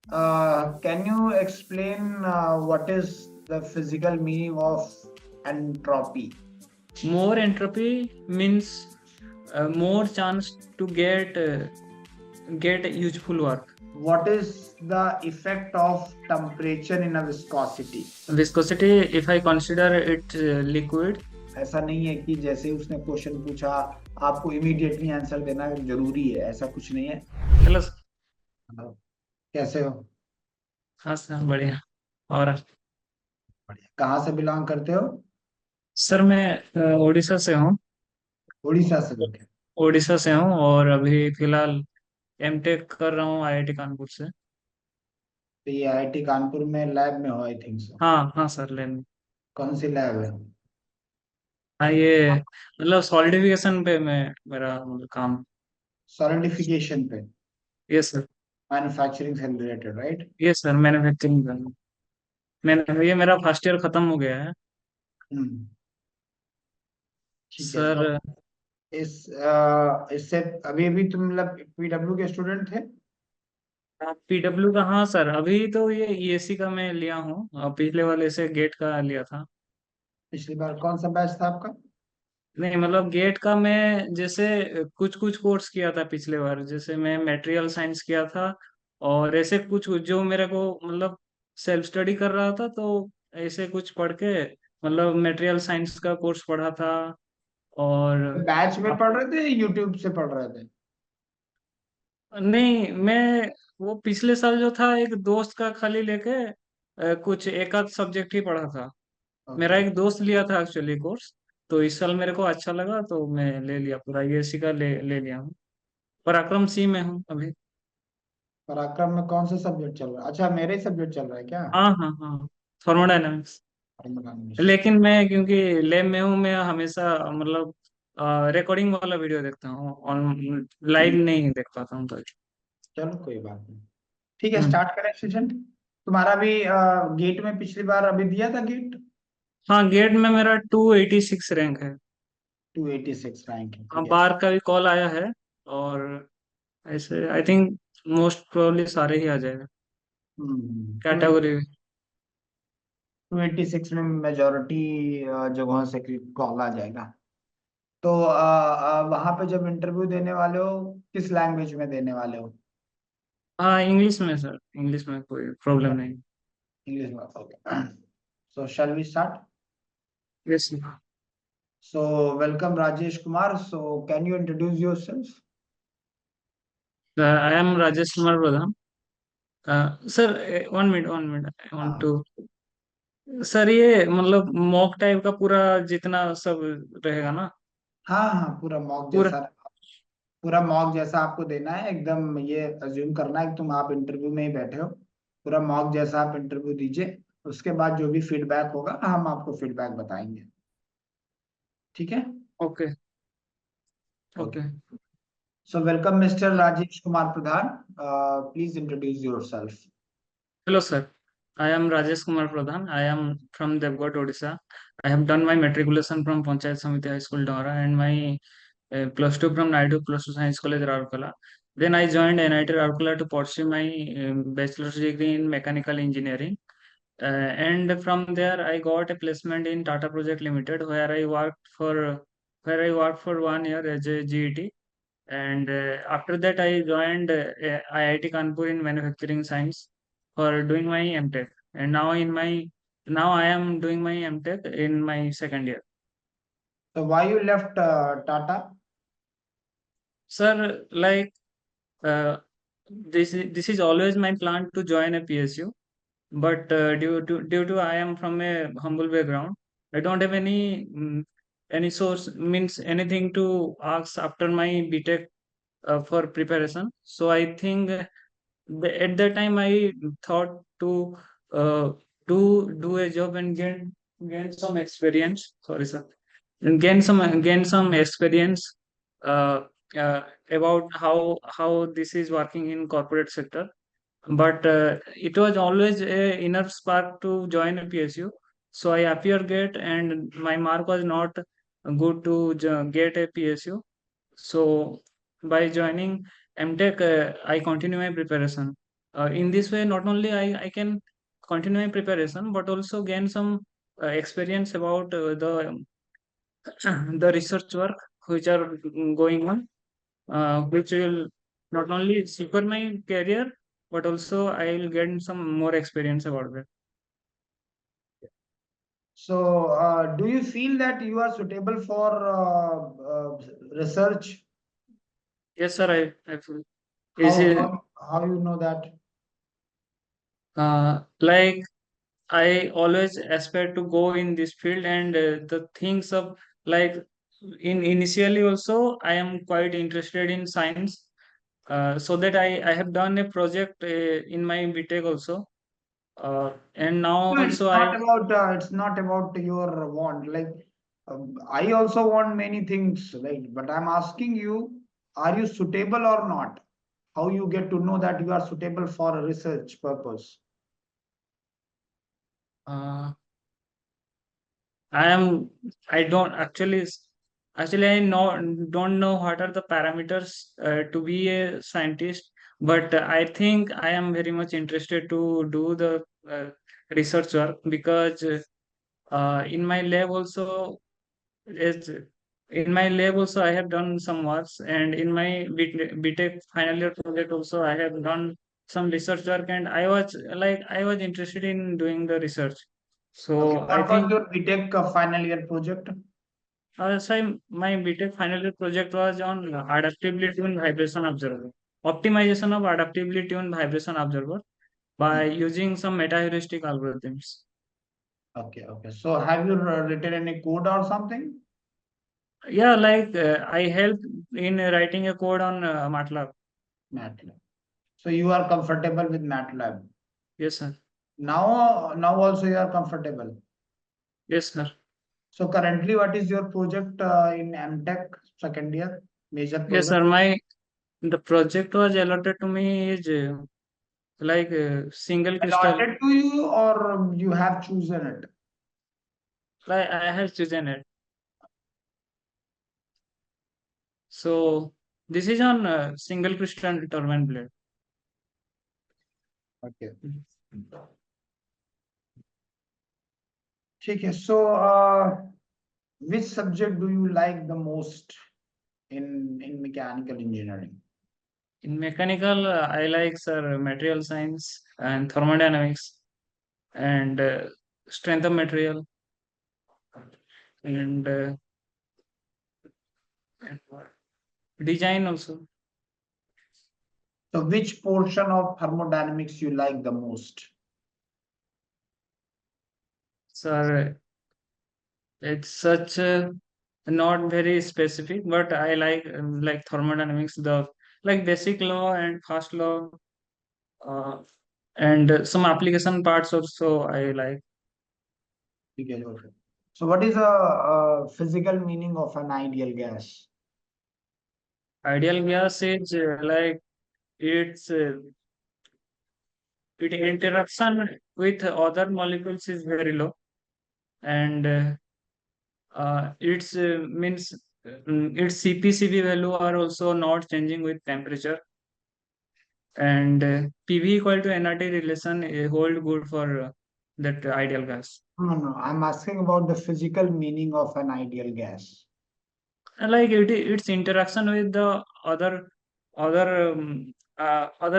Can you explain what is the physical meaning of entropy? More entropy means more chance to get useful work. What is the effect of temperature in a viscosity? Viscosity, if I consider it liquid. ऐसा नहीं है कि जैसे ही उसने question पूछा आपको immediately answer देना जरूरी है, ऐसा कुछ नहीं है। हेलो। हेलो, कैसे हो? हाँ सर, बढ़िया। और बढ़िया। कहाँ से बिलोंग करते हो? सर मैं उड़ीसा से हूँ। उड़ीसा से लोग। उड़ीसा से हूँ और अभी फिलहाल एमटेक कर रहा हूँ आईआईटी कानपुर से। तो ये आईआईटी कानपुर में लैब में हो, आई थिंक सो। हाँ हाँ सर, लेन। कौन सी लैब है? हाँ, ये मतलब सॉलिडिफिकेशन पे मैं मेरा काम। सॉलिडिफिकेशन पे? ये सर। मैन्युफैक्चरिंग से रिलेटेड, राइट? ये सर मैन्युफैक्चरिंग करना। मैंने ये मेरा फर्स्ट ईयर खत्म हो गया है। हम्म। ठीक है। तो सर इससे अभी अभी तुम मतलब पीडब्ल्यू के स्टूडेंट थे? पीडब्ल्यू का, हाँ सर, अभी तो ये ईएसी का मैं लिया हूँ, पिछले वाले से गेट का लिया था। पिछली बार कौन सा बैच था आपका? नहीं मतलब गेट का मैं जैसे कुछ कुछ कोर्स किया था पिछले बार, जैसे मैं मटेरियल साइंस किया था। और ऐसे कुछ जो मेरे को मतलब सेल्फ स्टडी कर रहा था, तो ऐसे कुछ पढ़ के मतलब मटेरियल साइंस का कोर्स पढ़ा था। और बैच में पढ़ आप, रहे थे, यूट्यूब से पढ़ रहे थे? नहीं मैं वो पिछले साल जो था एक दोस्त का खाली लेके कुछ एक आध सब्जेक्ट ही पढ़ा था। मेरा ओके। एक दोस्त लिया था एक्चुअली कोर्स। तो इस साल मेरे को अच्छा लगा तो मैं ले लिया, पूरा यूएससी का ले लिया हूँ। पराक्रम सी में हूँ अभी। पराक्रम में कौन सा सब्जेक्ट चल रहा है? अच्छा, मेरे ही सब्जेक्ट चल रहा है क्या? हाँ हाँ हाँ, थर्मोडायनामिक्स। थर्मोडायनेमिक्स। लेकिन मैं क्योंकि लैब में हूँ, मैं हमेशा मतलब रिकॉर्डिंग वाला वीडियो देखता हूँ, ऑन लाइव नहीं देख पाता हूँ तो। चलो कोई बात नहीं। ठीक है, हम्म। स्टार्ट करें सेशन। तुम्हारा भी गेट में पिछली बार अभी दिया था गेट? हाँ, गेट में मेरा 286 रैंक है। 286 रैंक है, हाँ, ठीक है। बार का भी कॉल आया है। और ऐसे आई थिंक मोस्ट प्रोबेबली सारे ही आ जाएगा टू कैटेगरी। 286 में मेजोरिटी जगहों से कॉल आ जाएगा। तो वहां पे जब इंटरव्यू देने वाले हो, किस लैंग्वेज में देने वाले हो? हाँ, इंग्लिश में सर, इंग्लिश में कोई प्रॉब्लम नहीं। इंग्लिश में, okay. So shall we start? Yes. So welcome Rajesh Kumar, so can you introduce yourself? I am Rajesh Kumar Pradhan. Sir, 1 minute 1 minute, I want हाँ टू। सर ये मतलब मॉक टाइप का पूरा जितना सब रहेगा ना? हाँ हाँ, पूरा मॉक पूरा। जैसा। पूरा मॉक जैसा आपको देना है एकदम। ये अज्यूम करना है कि तुम आप इंटरव्यू में ही बैठे हो। पूरा मॉक जैसा आप इंटरव्यू दीजिए। उसके बाद जो भी फीडबैक होगा हम आपको फीडबैक बताएंगे। ठीक है? Okay. Okay. Okay. So welcome mister Rajesh Kumar Pradhan, please introduce yourself. Hello sir, I am Rajesh Kumar Pradhan, I am from Deogarh Odisha. I have done my matriculation from Panchayat Samiti high school Dora and my +2 from Naidu +2 Science College, Rourkela. Then I joined NIT Rourkela to pursue my bachelor's degree in mechanical engineering. And from there, I got a placement in Tata Project Limited, where I worked for 1 year as a GET. And after that, I joined IIT Kanpur in manufacturing science for doing my MTech. And now I am doing my MTech in my second year. So why you left Sir, like uh, this is always my plan to join a PSU, but due to I am from a humble background, I don't have any source, means anything to ask after my BTech for preparation. So I think at that time I thought to uh, do a job and gain some experience. Sorry, sir. And gain some experience uh, uh, about how this is working in corporate sector. But it was always a inner spark to join a PSU. So I appear get and my mark was not good to get a PSU. So by joining MTech, I continue my preparation. In this way, not only I can continue my preparation, but also gain some experience about the research work which are going on, which will not only secure my career, but also I will gain some more experience about it. So, do you feel that you are suitable for research? Yes, sir. I feel is How it how you know that? like I always aspire to go in this field, and the things of like in initially also I am quite interested in science. So that I have done a project in my BTech also, and now No, also I it's not about your want. Like I also want many things, right? But I'm asking you, are you suitable or not? How you get to know that you are suitable for a research purpose? uh, I am I don't actually I don't know what are the parameters to be a scientist, but I think I am very much interested to do the research work because in my lab also is in my lab also I have done some works, and in my BTech final year project also I have done some research work, and I was interested in doing the research. Okay, So I what was think your BTech final year project? my BTech final year project was on adaptability and vibration observer, optimization of adaptability and vibration observer by Hmm. using some meta heuristic algorithms. Okay, okay. So have you written any code or something? Yeah, like I helped in writing a code on MATLAB. MATLAB. So you are comfortable with MATLAB. Yes, sir. Now also you are comfortable. Yes, sir. So currently, what is your project in MTech second year? Major Yes, sir. project The project was allotted to me is like single crystal. allotted to you, or you have chosen it? Like I have chosen it. So this is on single crystal turbine blade. Okay. Mhm. ठीक है. So, which subject do you like the most in mechanical engineering? In mechanical, I like sir material science and thermodynamics and strength of material and, and what? Design also. So, which portion of thermodynamics you like the most? Sir, it's such not very specific, but I like thermodynamics, the like basic law and fast law, uh, and some application parts also I like. ठीक है, okay. So, what is a physical meaning of an ideal gas? Ideal gas is like its its interaction with other molecules is very low, and its means its CP/Cv value are also not changing with temperature, and PV equal to nRT relation hold good for that ideal gas. No, no, I'm asking about the physical meaning of an ideal gas. And like its interaction with the other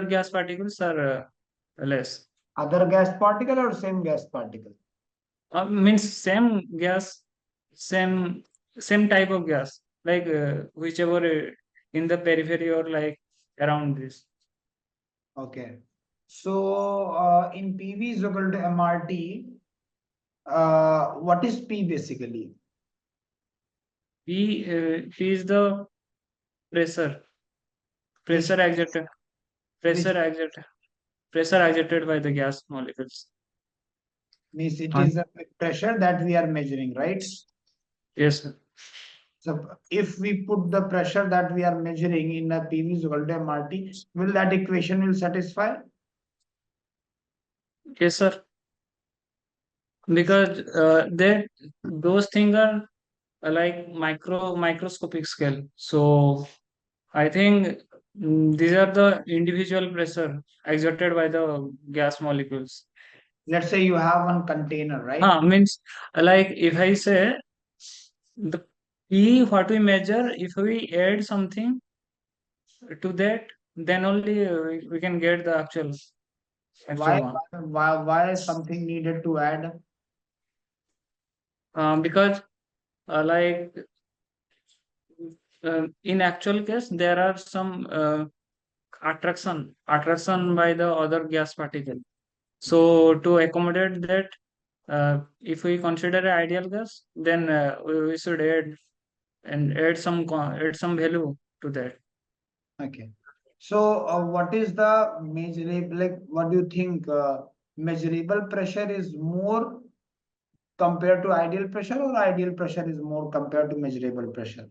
gas particles are less. Other gas particle or same gas particle? Means same gas, same same type of gas, like whichever in the periphery or like around this. Okay. So, in PV is equal to MRT, what is P basically? P is the pressure, Which pressure exerted, which pressure exerted, pressure exerted by the gas molecules. means it Huh? is a pressure that we are measuring, right? Yes, sir. So if we put the pressure that we are measuring in a PV is equal to MRT, will that equation will satisfy? Yes, sir. Because they those things are like microscopic scale. So I think These are the individual pressure exerted by the gas molecules. Let's say you have one container, right? Means like if I say the P, what we measure, if we add something to that, then only we can get the actual Why, one. why is something needed to add? Because like in actual case, there are some attraction by the other gas particle. So to accommodate that, if we consider an ideal gas, then we should add some value to that. Okay. So, what is the measurable, like, what do you think, measurable pressure is more compared to ideal pressure, or ideal pressure is more compared to measurable pressure?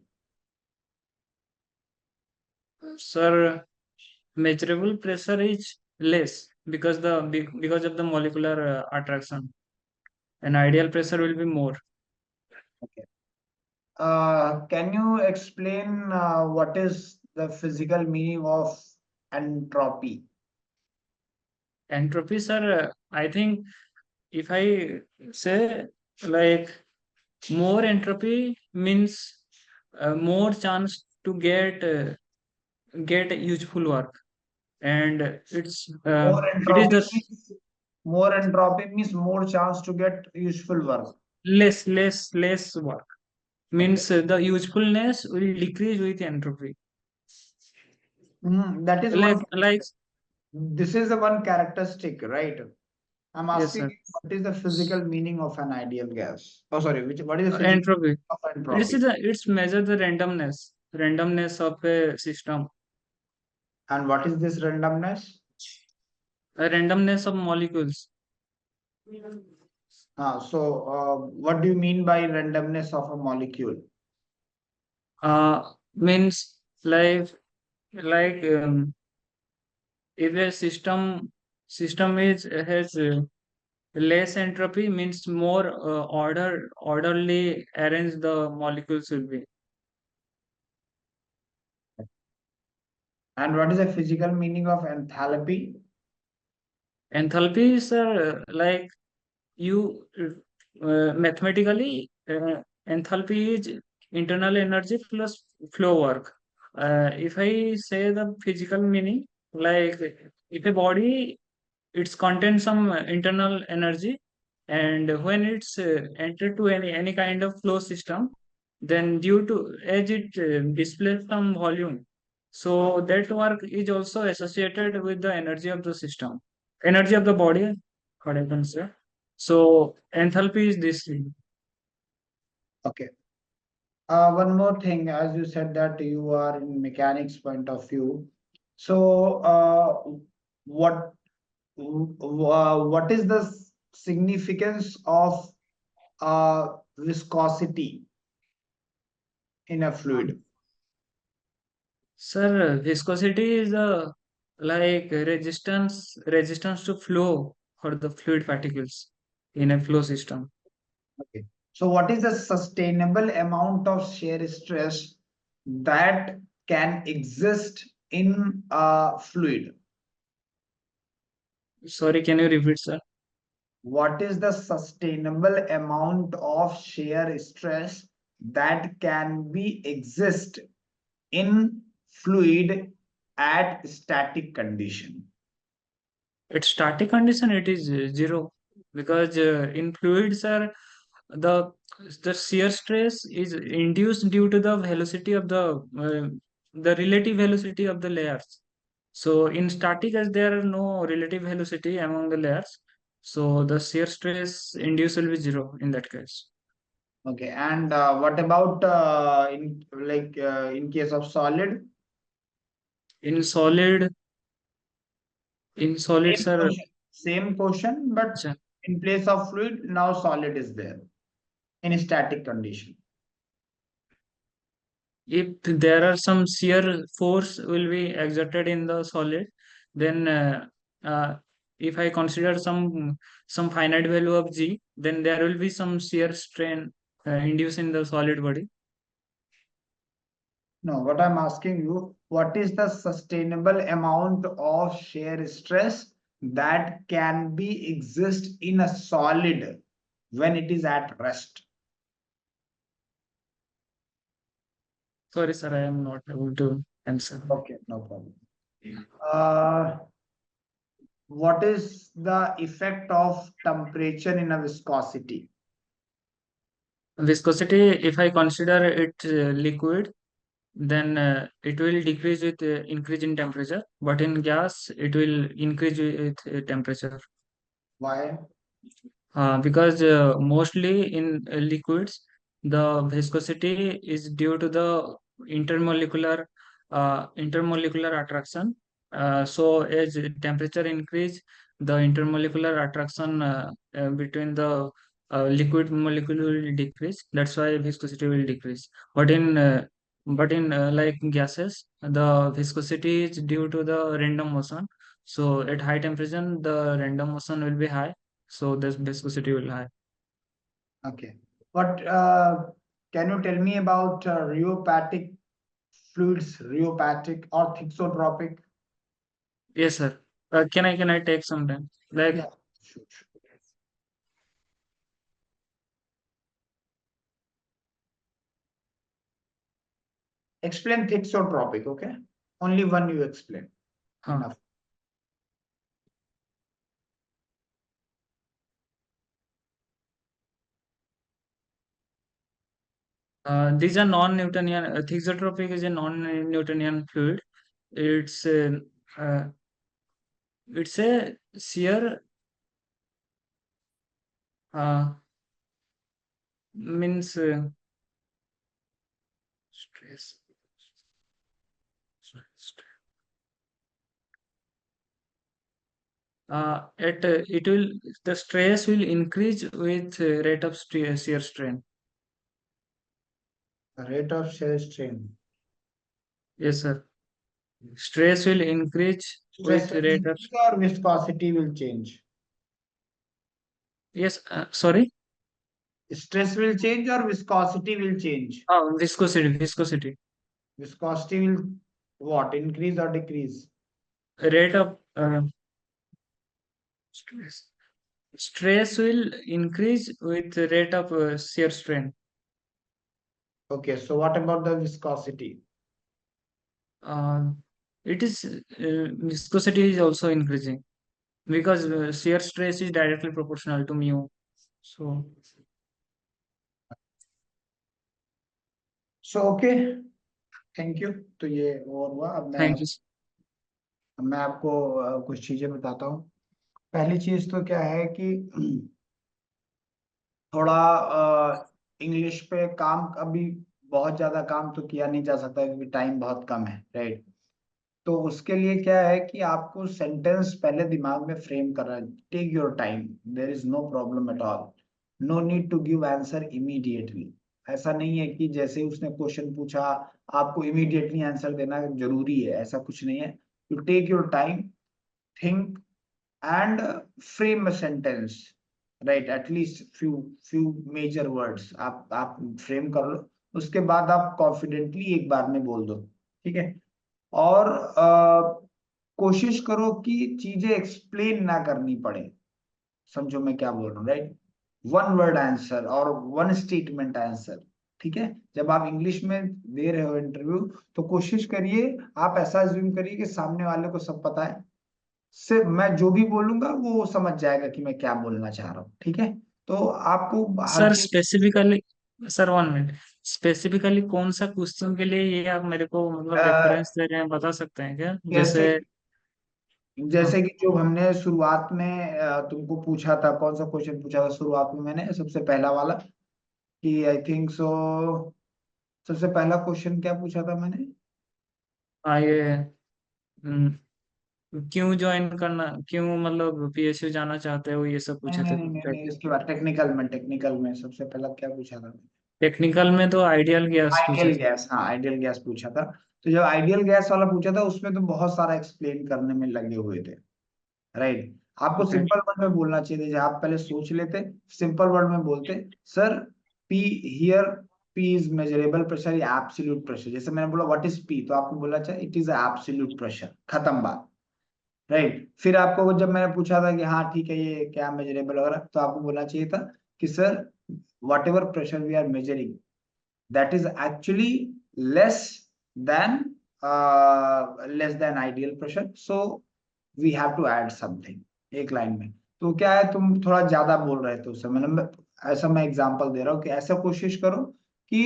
Sir, measurable pressure is less because of the molecular attraction, and ideal pressure will be more. Okay. Can you explain what is the physical meaning of entropy? Entropy, sir, I think if I say like more entropy means more chance to get useful work, and More it is entropy the means more entropy means more chance to get useful work. less work Okay. means the usefulness will decrease with entropy. That is one. Like This is the one characteristic, right? I'm yes, asking sir. you, what is the physical meaning of an ideal gas? Oh, sorry, what is the physical Entropy. meaning of It's entropy? the it's measure the randomness of a system, And what is this randomness? a randomness of molecules. What do you mean by randomness of a molecule? Means like if a system is has less entropy means more orderly arranged the molecules will be. And what is the physical meaning of enthalpy? Enthalpy is like you mathematically enthalpy is internal energy plus flow work. If I say the physical meaning, like if a body it's contains some internal energy, and when it's entered to any kind of flow system, then due to as it displays some volume, so that work is also associated with the energy of the system, energy of the body, what I can say. So enthalpy is this thing. Okay. One more thing, as you said that you are in mechanics point of view. So, what what is the significance of viscosity in a fluid? Sir, viscosity is like resistance to flow for the fluid particles in a flow system. Okay. So what is the sustainable amount of shear stress that can exist in a fluid? Sorry, can you repeat, sir? What is the sustainable amount of shear stress that can be exist in fluid at static condition? At static condition, it is zero because in fluids, sir, the the shear stress is induced due to the velocity of the relative velocity of the layers. So in static, as there are no relative velocity among the layers, so the shear stress induced will be zero in that case. Okay, and what about in case of solid? In solid, in solid, Same sir, question, same question, but in place of fluid, now solid is there in a static condition. if there are some shear force will be exerted in the solid, then uh, if I consider some finite value of g, then there will be some shear strain induced in the solid body. No, what I'm asking you, what is the sustainable amount of shear stress that can be exist in a solid when it is at rest? Sorry, sir, I am not able to answer. Okay, no problem. Uh, what is the effect of temperature in a viscosity? Viscosity, if I consider it liquid, then it will decrease with increase in temperature, but in gas it will increase with temperature. Why? Because mostly in liquids, the viscosity is due to the intermolecular attraction. So as temperature increase, the intermolecular attraction between the liquid molecule will decrease. That's why viscosity will decrease. But in like gases, the viscosity is due to the random motion. So at high temperature, the random motion will be high, so this viscosity will high. Okay. What can you tell me about rheopathic fluids, rheopathic or thixotropic? Yes, sir. Can I take some time? Yeah, Like sure, sure. Explain thixotropic, okay? Only one you explain. huh. Enough. These are non-Newtonian. Thixotropic is a non-Newtonian fluid. It's uh, uh, it's a shear uh, means stress. It will the stress will increase with rate of shear strain. Rate of shear strain. Yes, sir. Stress will increase Stress with will rate of increase or viscosity will change? yes. Sorry. Stress will change or viscosity will change? Viscosity. Viscosity will what? Increase or decrease? Rate of stress. Stress will increase with rate of shear strain. Okay, so what about the viscosity? Uh, it is viscosity is also increasing because shear stress is directly proportional to mu. So so okay, thank you. तो ये और हुआ। thank you. अब मैं आपको कुछ चीजें बताता हूँ। पहली चीज तो क्या है कि थोड़ा इंग्लिश पे काम अभी बहुत ज्यादा काम तो किया नहीं जा सकता क्योंकि टाइम बहुत कम है, राइट? तो उसके लिए क्या है कि आपको सेंटेंस पहले दिमाग में फ्रेम करना। Take your time, there is no problem at all. No need to give answer immediately. ऐसा नहीं है कि जैसे उसने क्वेश्चन पूछा आपको इमीडिएटली आंसर देना जरूरी है, ऐसा कुछ नहीं है। You take your time, think and frame a sentence, right? At least few major words आप फ्रेम कर लो। उसके बाद आप कॉन्फिडेंटली एक बार में बोल दो, ठीक है? और कोशिश करो कि चीजें एक्सप्लेन ना करनी पड़े। समझो मैं क्या बोल रहा हूँ, राइट? वन वर्ड आंसर और वन स्टेटमेंट आंसर, ठीक है? जब आप इंग्लिश में दे रहे हो इंटरव्यू तो कोशिश करिए, आप ऐसा अज्यूम करिए कि सामने वाले को सब पता है। सिर्फ मैं जो भी बोलूंगा वो समझ जाएगा कि मैं क्या बोलना चाह रहा हूँ, ठीक है? तो आपको हर सर चीज स्पेसिफिकली सर 1 मिनट स्पेसिफिकली कौन सा क्वेश्चन के लिए ये आप मेरे को मतलब रेफरेंस दे रहे हैं, बता सकते हैं क्या? कैसे, जैसे हाँ, जैसे कि जो हमने शुरुआत में तुमको पूछा था, कौन सा क्वेश्चन पूछा था शुरुआत में मैंने, सबसे पहला वाला, कि आई थिंक सो सबसे पहला क्वेश्चन क्या पूछा था मैंने? ये हम्म, क्यों ज्वाइन करना, क्यों मतलब पीएसयू जाना चाहते हो, ये सब नहीं पूछे नहीं थे। नहीं नहीं नहीं, इसके बाद टेक्निकल में सबसे पहला क्या पूछा था? टेक्निकल में तो आइडियल गैस पूछे आइडियल थे। गैस, हाँ आइडियल गैस पूछा था। तो जब आइडियल गैस वाला पूछा था उसमें तो बहुत सारा एक्सप्लेन करने में लगे हुए थे, राइट? आपको राइट। सिंपल वर्ड में बोलना चाहिए था। आप पहले सोच लेते, सिंपल वर्ड में बोलते, sir P here P is measurable pressure या एब्सोल्यूट प्रेशर। जैसे मैंने बोला व्हाट इज P, तो आपको बोला अच्छा इट इज एब्सोल्यूट प्रेशर, खत्म बात, राइट। फिर आपको जब मैंने पूछा था कि हाँ ठीक है ये क्या मेजरेबल वगैरह, तो आपको बोलना चाहिए था कि sir whatever pressure we are measuring that is actually less than less than ideal pressure, so we have to add something एक लाइन में। तो क्या है, तुम थोड़ा ज्यादा बोल रहे थे उस समय, मतलब ऐसा मैं एग्जांपल दे रहा हूँ कि ऐसा कोशिश करो कि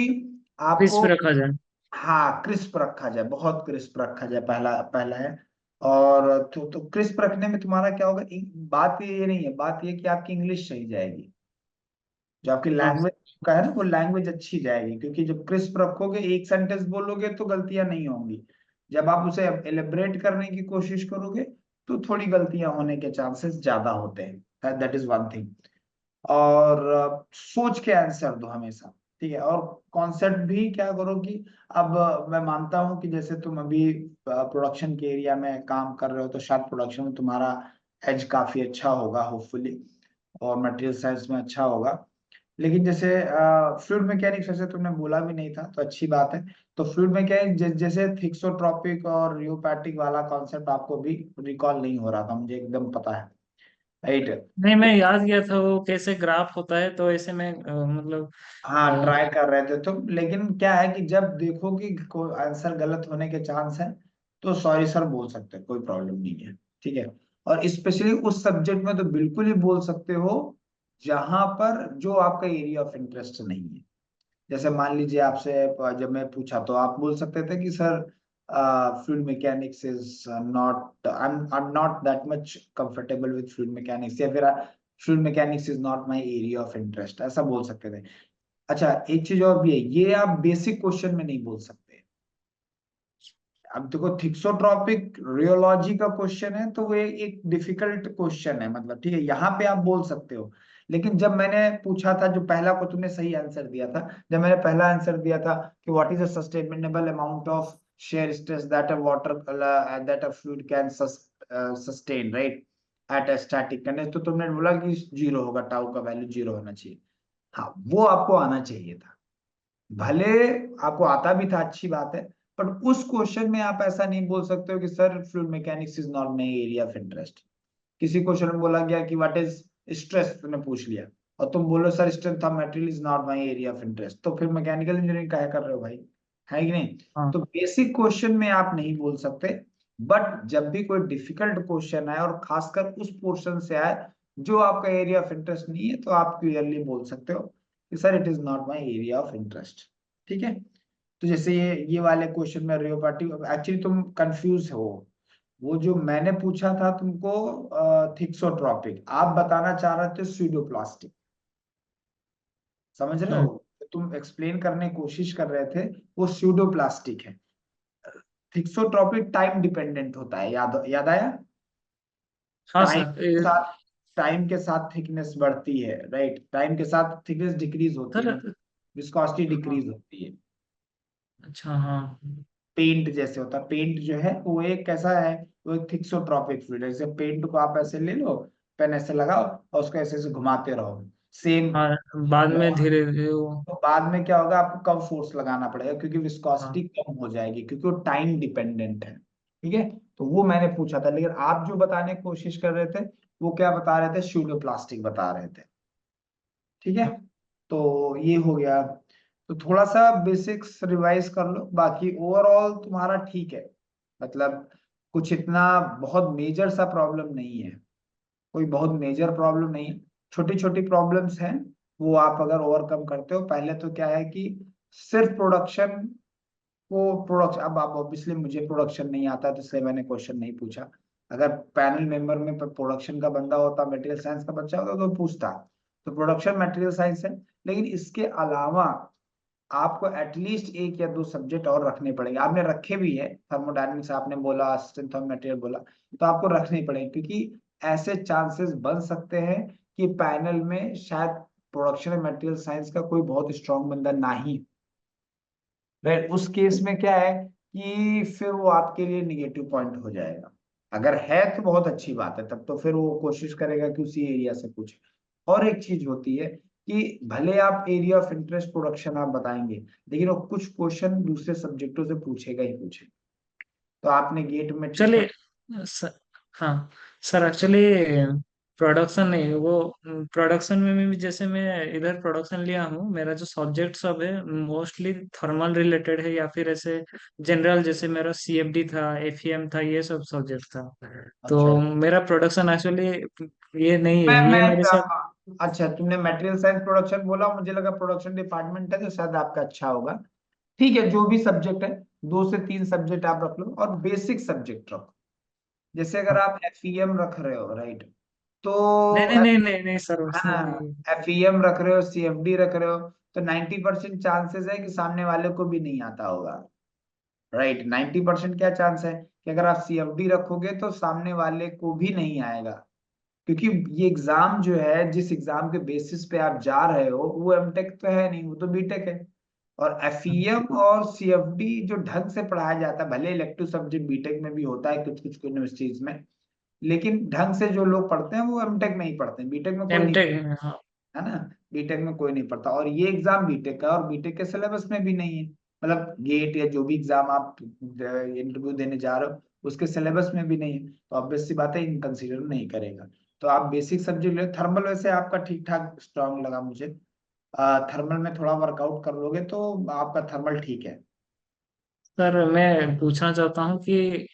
क्रिस्प आपको, रखा जाए। हाँ क्रिस्प रखा जाए, बहुत क्रिस्प रखा जाए, पहला पहला है। और तो क्रिस्प रखने में तुम्हारा क्या होगा, बात ये नहीं है, बात ये कि आपकी इंग्लिश सही जाएगी, जो आपकी हाँ लैंग्वेज का है ना वो लैंग्वेज अच्छी जाएगी, क्योंकि जब क्रिस्प रखोगे एक सेंटेंस बोलोगे तो गलतियां नहीं होंगी, जब आप उसे एलिब्रेट करने की कोशिश करोगे तो थोड़ी गलतियां होने के चांसेस ज्यादा होते हैं, दैट इज वन थिंग। और सोच के आंसर दो हमेशा, ठीक है। और कॉन्सेप्ट भी क्या करो कि अब मैं मानता हूं कि जैसे तुम अभी प्रोडक्शन के एरिया में काम कर रहे हो, तो शायद प्रोडक्शन में तुम्हारा एज काफी अच्छा होगा होपफुली, और मटेरियल साइंस में अच्छा होगा। लेकिन जैसे फ्लूइड मैकेनिक्स वैसे तुमने बोला भी नहीं था तो अच्छी बात है। तो फ्लूइड मैकेनिक्स जैसे थिक्सोट्रॉपिक और रियोपैटिक वाला कॉन्सेप्ट आपको भी रिकॉल नहीं हो रहा था, मुझे एकदम पता है, राइट। नहीं, मैं याद किया था वो कैसे ग्राफ होता है, तो ऐसे में मतलब हाँ अ, ट्राई कर रहे थे तुम, लेकिन क्या है कि जब देखो कि कोई आंसर गलत होने के चांस है तो सॉरी सर बोल सकते हो, कोई प्रॉब्लम नहीं है, ठीक है। और स्पेशली उस सब्जेक्ट में तो बिल्कुल ही बोल सकते हो जहां पर जो आपका एरिया ऑफ इंटरेस्ट नहीं है। जैसे मान लीजिए आपसे जब मैं पूछा तो आप बोल सकते थे कि sir fluid mechanics is not, I am not that much comfortable with fluid mechanics, या फिर fluid mechanics is not my area of interest, ऐसा बोल सकते थे। अच्छा एक चीज और भी है, ये आप बेसिक क्वेश्चन में नहीं बोल सकते। अब देखो थिक्सोट्रॉपिक रियोलॉजी का क्वेश्चन है तो वो एक डिफिकल्ट क्वेश्चन है, मतलब ठीक है, यहाँ पे आप बोल सकते हो। लेकिन जब मैंने पूछा था, जो पहला को तुमने सही आंसर दिया था, जब मैंने पहला आंसर दिया था कि what is a sustainable amount of shear stress that a water that a fluid can sustain, right, at a static condition, तो तुमने बोला कि जीरो होगा, टाउ का वैल्यू जीरो होना चाहिए। हाँ वो आपको आना चाहिए था, भले आपको आता भी था अच्छी बात है, बट उस क्वेश्चन में आप ऐसा नहीं बोल सकते हो कि sir fluid mechanics is not my area of interest. किसी क्वेश्चन में बोला गया कि व्हाट इज स्ट्रेस, तुमने पूछ लिया और तुम बोलो sir strength of material is not my area of interest, तो फिर मैकेनिकल इंजीनियरिंग काहे कर रहे हो भाई, है कि नहीं। हाँ तो बेसिक क्वेश्चन में आप नहीं बोल सकते, बट जब भी कोई डिफिकल्ट क्वेश्चन आए और खासकर उस पोर्शन से आए जो आपका एरिया ऑफ इंटरेस्ट नहीं है, तो आप क्लियरली बोल सकते हो कि sir it is not my area of interest, ठीक है। तो जैसे ये वाले क्वेश्चन में रियोपार्टी, एक्चुअली तुम कंफ्यूज हो, वो जो मैंने पूछा था तुमको थिक्सोट्रॉपिक, आप बताना चाह रहे थे स्यूडोप्लास्टिक, समझ रहे हो, हम्म, तुम एक्सप्लेन करने की कोशिश कर रहे थे, वो स्यूडोप्लास्टिक है। थिक्सोट्रॉपिक टाइम डिपेंडेंट होता है, याद याद आया, हाँ टाइम सर के साथ, टाइम के साथ थिकनेस बढ़ती है, राइट, टाइम के साथ थिकनेस डिक्रीज होती है, सर। मतलब विस्कोसिटी हाँ, डिक्रीज होती है। अच्छा हाँ। पेंट जैसे होता है, पेंट जो है वो एक कैसा है, वो एक थिक्सोट्रॉपिक फ्लूइड है। जैसे पेंट को आप ऐसे ले लो, पेन ऐसे लगाओ और उसको ऐसे ऐसे घुमाते रहो, सेम। हाँ, बाद में धीरे धीरे वो। तो बाद में क्या होगा, आपको कम फोर्स लगाना पड़ेगा क्योंकि हाँ विस्कोसिटी कम हो जाएगी, क्योंकि वो टाइम डिपेंडेंट है, ठीक है। तो वो मैंने पूछा था, लेकिन आप जो बताने की कोशिश कर रहे थे वो क्या बता रहे थे, स्यूडोप्लास्टिक बता रहे थे, ठीक है। तो ये हो गया, तो थोड़ा सा बेसिक्स रिवाइज कर लो, बाकी ओवरऑल तुम्हारा ठीक है, मतलब कुछ इतना बहुत मेजर सा प्रॉब्लम नहीं है, कोई बहुत मेजर प्रॉब्लम नहीं है, छोटी छोटी प्रॉब्लम्स हैं, वो आप अगर ओवरकम करते हो। पहले तो क्या है कि सिर्फ प्रोडक्शन को, प्रोडक्शन, अब आप ऑब्वियसली मुझे प्रोडक्शन नहीं आता तो इसलिए मैंने क्वेश्चन नहीं पूछा, अगर पैनल मेंबर में प्रोडक्शन का बंदा होता, मटेरियल साइंस का बच्चा होता तो पूछता। तो प्रोडक्शन मटेरियल साइंस है, लेकिन इसके अलावा आपको एटलीस्ट एक या दो सब्जेक्ट और रखने पड़ेंगे, आपने रखे भी है, थर्मोडायनेमिक्स आपने बोला, स्ट्रेंथ ऑफ मटेरियल बोला, तो आपको रखने पड़ेंगे, क्योंकि ऐसे चांसेस बन सकते हैं कि पैनल में शायद प्रोडक्शन मटेरियल साइंस का कोई बहुत स्ट्रांग बंदा ना ही, राइट। उस केस में क्या है कि फिर वो आपके लिए निगेटिव पॉइंट हो जाएगा। अगर है तो बहुत अच्छी बात है, तब तो फिर वो कोशिश करेगा कि उसी एरिया से पूछे। और एक चीज होती है, कि भले आप एरिया ऑफ इंटरेस्ट प्रोडक्शन आप बताएंगे, लेकिन वो कुछ क्वेश्चन दूसरे सब्जेक्टों से पूछेगा ही पूछेगा। तो आपने गेट में ठीक ठाक। चलिए स- हाँ सर, एक्चुअली प्रोडक्शन नहीं, वो प्रोडक्शन में भी जैसे मैं इधर प्रोडक्शन लिया हूँ, मेरा जो सब्जेक्ट सब है मोस्टली थर्मल रिलेटेड है, या फिर ऐसे जनरल, जैसे मेरा सीएफडी था, एफईएम था, ये सब सब्जेक्ट था। अच्छा, तो मेरा प्रोडक्शन एक्चुअली ये नहीं है, मैं ये मेरे साथ। अच्छा, तुमने मटेरियल साइंस प्रोडक्शन बोला, मुझे लगा प्रोडक्शन डिपार्टमेंट है, तो शायद आपका अच्छा होगा। ठीक है, जो भी सब्जेक्ट है, 2 से 3 सब्जेक्ट आप रख लो और बेसिक सब्जेक्ट रखो। जैसे अगर आप एफईएम रख रहे हो, राइट, तो नहीं नहीं नहीं नहीं नहीं सर, है उसमें ना, नहीं। एफईएम रख रहे हो, सीएफडी रख रहे हो, तो 90% चांसेस है कि सामने वाले को भी नहीं आता होगा। राइट, 90% क्या चांस है कि अगर आप सीएफडी रखोगे तो सामने वाले को भी नहीं आएगा। क्योंकि ये एग्जाम जो है, जिस एग्जाम के बेसिस पे आप जा रहे हो, वो एमटेक तो है नहीं, वो तो बीटेक है। और एफईएम और सीएफडी जो ढंग से पढ़ाया जाता है, भले इलेक्टिव सब्जेक्ट बीटेक में भी होता है कुछ कुछ यूनिवर्सिटीज में, लेकिन ढंग से जो लोग पढ़ते हैं वो एमटेक में ही पढ़ते हैं, बीटेक में कोई नहीं, एमटेक, हाँ। है ना। बीटेक में कोई नहीं पढ़ता, और ये एग्जाम बीटेक का, और बीटेक के सिलेबस में भी नहीं है। मतलब गेट या जो भी एग्जाम आप इंटरव्यू देने जा रहे हो, उसके सिलेबस में भी नहीं है, तो ऑब्वियस सी बात है, इन कंसीडर नहीं करेगा। तो आप बेसिक सब्जेक्ट ले। थर्मल वैसे आपका ठीक ठाक स्ट्रांग लगा मुझे। थर्मल में थोड़ा वर्कआउट कर लोगे तो आपका थर्मल ठीक है। सर मैं पूछना चाहता हूँ कि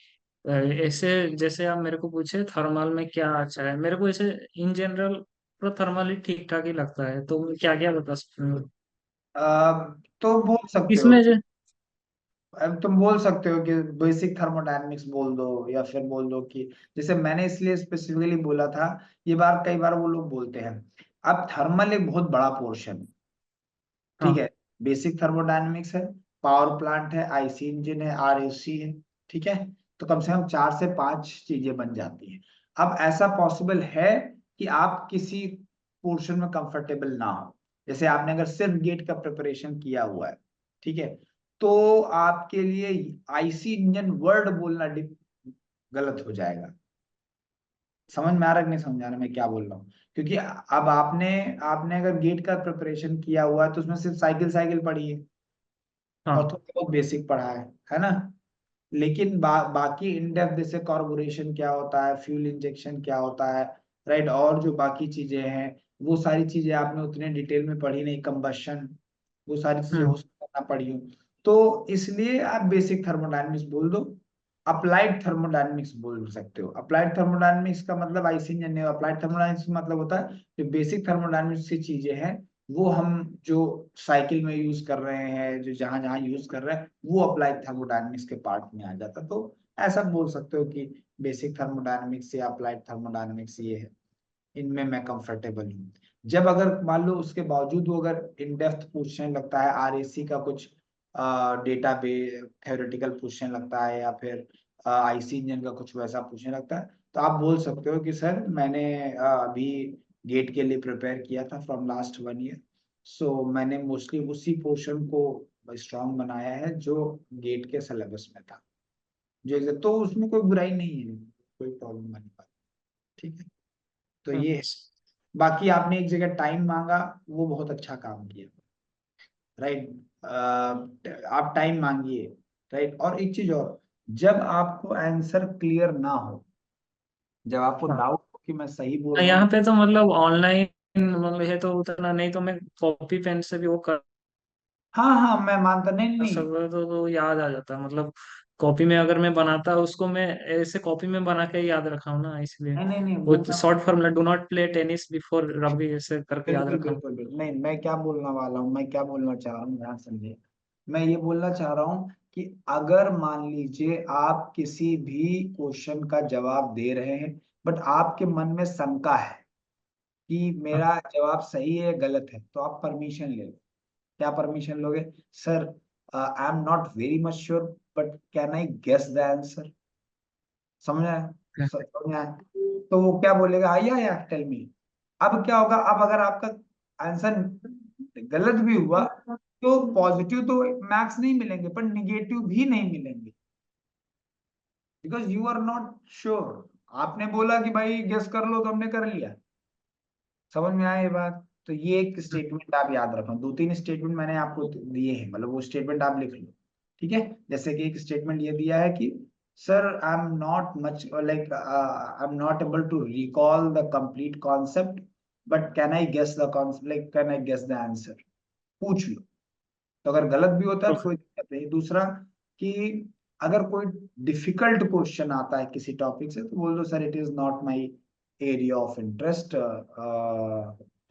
ऐसे जैसे आप मेरे को पूछे थर्मल में क्या अच्छा है, मेरे को ऐसे इन जनरल पूरा थर्मल ही ठीक ठाक ही लगता है, तो क्या क्या बता सकते हो तो बोल सकते हो, इसमें जो। अब तुम बोल सकते हो कि बेसिक थर्मोडायनेमिक्स बोल दो, या फिर बोल दो कि, जैसे मैंने इसलिए स्पेसिफिकली बोला था, ये बार कई बार वो लोग बोलते हैं। अब थर्मल एक बहुत बड़ा पोर्शन है, ठीक हाँ है। बेसिक थर्मोडायनेमिक्स है, पावर प्लांट है, आईसी इंजन है, आरएसी है, ठीक है। तो कम से कम 4 से 5 चीजें बन जाती हैं। अब ऐसा पॉसिबल है कि आप किसी पोर्शन में कंफर्टेबल ना हो, जैसे आपने अगर सिर्फ गेट का प्रिपरेशन किया हुआ है, ठीक है, तो आपके लिए आईसी इंजन वर्ड बोलना गलत हो जाएगा। समझ में आ रहा है कि नहीं समझ आ रहा मैं क्या बोल रहा हूँ? क्योंकि अब आपने आपने अगर गेट का प्रिपरेशन किया हुआ है, तो उसमें सिर्फ साइकिल साइकिल पढ़ी है और हाँ। थोड़ा बहुत बेसिक पढ़ा है ना। लेकिन बाकी इन डेप्थ, जैसे कार्बोरेशन क्या होता है, फ्यूल इंजेक्शन क्या होता है, राइट, और जो बाकी चीजें हैं, वो सारी चीजें आपने उतने डिटेल में पढ़ी नहीं, कंबशन, वो सारी चीजें हम्म। हो सकता है ना पढ़ी हो। तो इसलिए आप बेसिक थर्मोडायनेमिक्स बोल दो। अप्लाइड थर्मोडायनेमिक्स बोल सकते हो। अप्लाइड थर्मोडायनेमिक्स का मतलब आईसी इंजन नहीं, अप्लाइड थर्मोडायनेमिक्स का मतलब होता है जो बेसिक थर्मोडायनेमिक्स की चीजें हैं, वो हम जो साइकिल में यूज कर रहे हैं, जो जहां जहां यूज कर रहे हैं, वो अप्लाइड थर्मोडायनेमिक्स के पार्ट में आ जाता। तो ऐसा बोल सकते हो कि बेसिक थर्मोडायनेमिक्स या अप्लाइड थर्मोडायनेमिक्स ये है, इनमें मैं कंफर्टेबल हूँ। जब अगर मान लो उसके बावजूद वो अगर इन डेप्थ पूछने लगता है, आरएसी का कुछ डेटा बे थ्योरेटिकल पूछने लगता है, या फिर आईसी इंजन का कुछ वैसा पूछने लगता है, तो आप बोल सकते हो कि सर मैंने अभी गेट के लिए प्रिपेयर किया था फ्रॉम लास्ट 1 ईयर, सो मैंने मोस्टली उसी पोर्शन को स्ट्रांग बनाया है जो गेट के सिलेबस में था, जो तो उसमें कोई बुराई नहीं है, कोई प्रॉब्लम वाली बात, ठीक है। तो ये हम्म। है। बाकी आपने एक जगह टाइम मांगा, वो बहुत अच्छा काम किया, राइट। आप टाइम मांगिए, राइट। और एक चीज और, जब आपको आंसर क्लियर ना हो, जब आपको हाँ। डाउट हो कि मैं सही बोल रहा यहाँ हूँ, पे तो मतलब ऑनलाइन मतलब है तो उतना नहीं, तो मैं कॉपी पेन से भी वो कर हाँ हाँ, मैं मानता नहीं नहीं सकता, तो याद आ जाता मतलब। कॉपी में अगर मैं बनाता उसको, मैं ऐसे कॉपी में बना के याद रखा हूँ ना, इसलिए नहीं नहीं नहीं, वो वो मैं short formula do not play tennis before rugby ऐसे करके याद बिल्कुल रखा हूँ। बिल्कुल बिल्कुल नहीं, मैं क्या बोलने वाला हूँ, मैं क्या बोलना चाह रहा हूँ, ध्यान समझिए। मैं ये बोलना चाह रहा हूँ कि अगर मान लीजिए आप किसी भी क्वेश्चन का जवाब दे रहे हैं, बट आपके मन में शंका है कि हाँ। मेरा जवाब सही है या गलत है, तो आप परमिशन ले लो। क्या परमिशन लोगे? Sir, I am not very much sure, but can I guess the answer? समझ आया? समझ आया? तो वो क्या बोलेगा, आया या टेल मी। अब क्या होगा, अब अगर आपका आंसर गलत भी हुआ, तो पॉजिटिव तो मार्क्स नहीं मिलेंगे, पर निगेटिव भी नहीं मिलेंगे, because you are not sure. आपने बोला कि भाई गेस कर लो, तो हमने कर लिया। समझ में आया ये बात? तो ये एक स्टेटमेंट आप याद रखो, 2-3 स्टेटमेंट मैंने आपको दिए हैं, मतलब वो स्टेटमेंट आप लिख लो। ठीक है, जैसे कि एक स्टेटमेंट ये दिया है कि sir I am not much like I am not able to recall the complete concept, but can I guess the concept, like can I guess the answer, पूछ लो। तो अगर गलत भी होता है तो ओके। कोई दिक्कत नहीं। दूसरा कि अगर कोई डिफिकल्ट क्वेश्चन आता है किसी टॉपिक से तो बोल दो sir it is not my area of interest,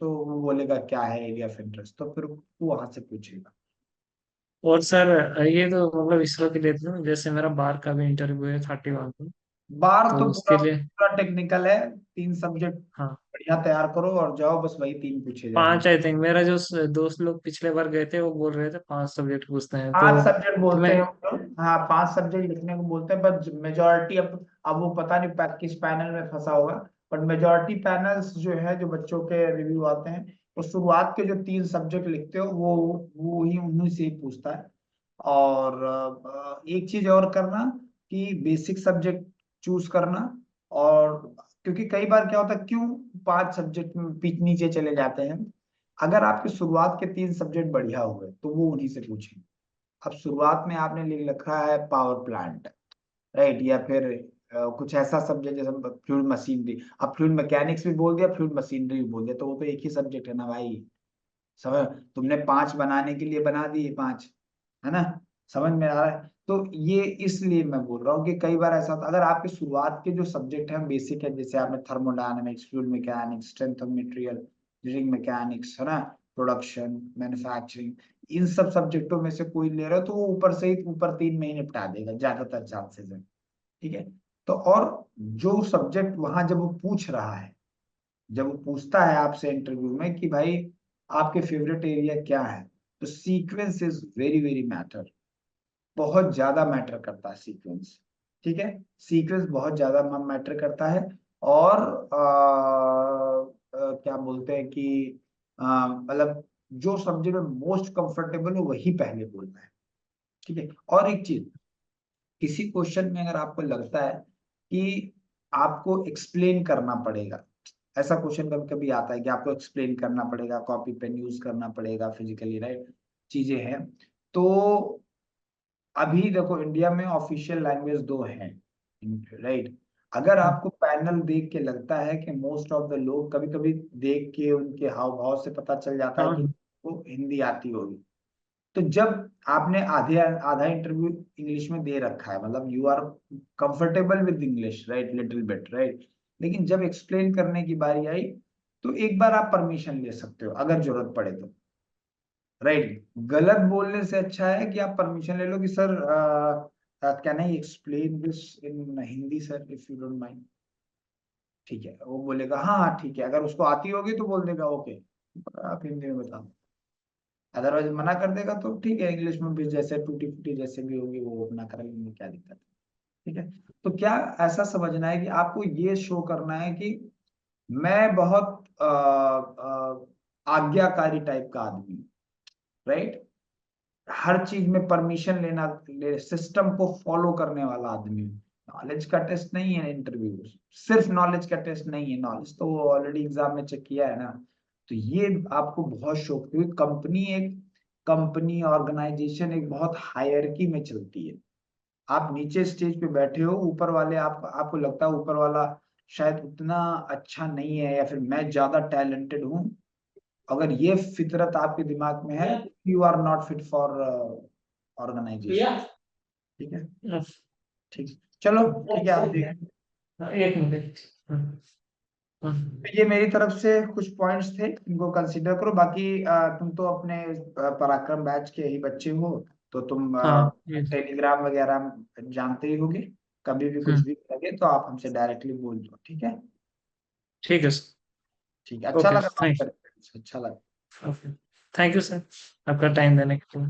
तो वो बोलेगा क्या है एरिया ऑफ इंटरेस्ट, तो फिर वो वहां से पूछेगा। और सर ये तो मतलब इसरो के लिए था, जैसे मेरा बार का भी इंटरव्यू है 31 को, बार तो तो उसके पूरा लिए। पूरा टेक्निकल है, 3 सब्जेक्ट हाँ, बढ़िया तैयार करो और जाओ, बस वही 3 पूछे जाएंगे। 5 आई थिंक, मेरा जो दोस्त लोग पिछले बार गए थे वो बोल रहे थे 5 सब्जेक्ट पूछते हैं, 5 सब्जेक्ट तो बोलते मैं। हैं वो लोग। हाँ, 5 सब्जेक्ट लिखने को बोलते हैं, पर मेजोरिटी अब वो पता नहीं किस पैनल में फंसा होगा, बट मेजोरिटी पैनल्स जो है, जो बच्चों के रिव्यू आते हैं, वो शुरुआत के जो 3 सब्जेक्ट लिखते हो वो ही उन्हीं से ही पूछता है। और एक चीज और करना कि बेसिक सब्जेक्ट चूज करना। और क्योंकि कई बार क्या होता है, क्यों 5 सब्जेक्ट में नीचे चले जाते हैं, अगर आपके शुरुआत के 3 सब्जेक्ट बढ़िया हुए तो वो उन्हीं से पूछेंगे। अब शुरुआत में आपने लिख रखा है पावर प्लांट, राइट, या फिर कुछ ऐसा सब्जेक्ट जैसे फ्लूइड मशीनरी, अब फ्लूइड मैकेनिक्स भी बोल दिया, फ्लूइड मशीनरी भी बोल दिया, तो वो तो एक ही सब्जेक्ट है ना भाई। समझ, तुमने 5 बनाने के लिए बना दिए 5, है ना, समझ में आ रहा है। तो ये इसलिए मैं बोल रहा हूँ कि कई बार ऐसा होता है, अगर आपके शुरुआत के जो सब्जेक्ट हैं बेसिक है, जैसे आपने thermodynamics, fluid mechanics, strength of material, engineering mechanics, है ना, प्रोडक्शन, मैन्युफैक्चरिंग, इन सब सब्जेक्टों में से कोई ले रहे हो तो वो ऊपर से ही ऊपर 3 में ही निपटा देगा ज्यादातर चांसेस है। ठीक है, तो और जो सब्जेक्ट वहां जब वो पूछ रहा है, जब वो पूछता है आपसे इंटरव्यू में कि भाई आपके फेवरेट एरिया क्या है, तो sequence is very very matter, बहुत ज्यादा मैटर करता है सीक्वेंस। ठीक है, सीक्वेंस बहुत ज्यादा मैटर करता है। और क्या बोलते हैं कि मतलब जो सब्जेक्ट में मोस्ट कंफर्टेबल हो वही पहले बोलना है। ठीक है, और एक चीज, किसी क्वेश्चन में अगर आपको लगता है कि आपको एक्सप्लेन करना पड़ेगा, ऐसा क्वेश्चन कभी कभी आता है कि आपको एक्सप्लेन करना पड़ेगा, कॉपी पेन यूज करना पड़ेगा फिजिकली, राइट, चीजें हैं, तो अभी देखो इंडिया में ऑफिशियल लैंग्वेज 2 हैं, राइट। अगर आपको पैनल देख के लगता है कि मोस्ट ऑफ द लोग, कभी कभी देख के उनके हाव भाव से पता चल जाता है कि हाँ, वो हिंदी आती होगी, तो जब आपने आधे आधा इंटरव्यू इंग्लिश में दे रखा है, मतलब you are comfortable with English, right, little bit, right, लेकिन जब एक्सप्लेन करने की बारी आई तो एक बार आप परमिशन ले सकते हो अगर जरूरत पड़े तो, राइट। गलत बोलने से अच्छा है कि आप परमिशन ले लो कि sir can I explain this in Hindi sir if you don't mind. ठीक है, वो बोलेगा हाँ हाँ ठीक है, अगर उसको आती होगी तो बोल देगा ओके, आप हिंदी में बताओ, अदरवाइज मना कर देगा तो ठीक है, इंग्लिश में भी जैसे टूटी फूटी जैसे भी होगी वो अपना कर लेंगे, क्या दिक्कत है। ठीक है, तो क्या ऐसा समझना है कि आपको ये शो करना है कि मैं बहुत आज्ञाकारी टाइप का आदमी हूँ, राइट, हर चीज में परमिशन लेना, सिस्टम को फॉलो करने वाला आदमी हूँ। नॉलेज का टेस्ट नहीं है इंटरव्यू, सिर्फ नॉलेज का टेस्ट नहीं है, नॉलेज तो वो ऑलरेडी एग्जाम में चेक किया है ना। तो ये आपको बहुत शौक, क्योंकि कंपनी ऑर्गेनाइजेशन एक बहुत हायरकी में चलती है। आप नीचे स्टेज पे बैठे हो, ऊपर वाले आपको लगता है ऊपर वाला शायद उतना अच्छा नहीं है या फिर मैं ज्यादा टैलेंटेड हूँ, अगर ये फितरत आपके दिमाग में है, you are not fit for organization. ठीक है, ठीक, चलो ठीक है, आप देखें। एक मिनट। तो ये मेरी तरफ से कुछ पॉइंट्स थे, इनको कंसीडर करो। बाकी तुम तो अपने पराक्रम बैच के ही बच्चे हो, तो तुम हाँ, ये। टेलीग्राम वगैरह जानते ही होगे, कभी भी कुछ हम्म। भी लगे तो आप हमसे डायरेक्टली बोल दो। ठीक है, ठीक है सर। ठीक है, अच्छा ओके, लगा बात थैंक करके, अच्छा लगा। ओके, थैंक यू सर, आपका टाइम देने के लिए।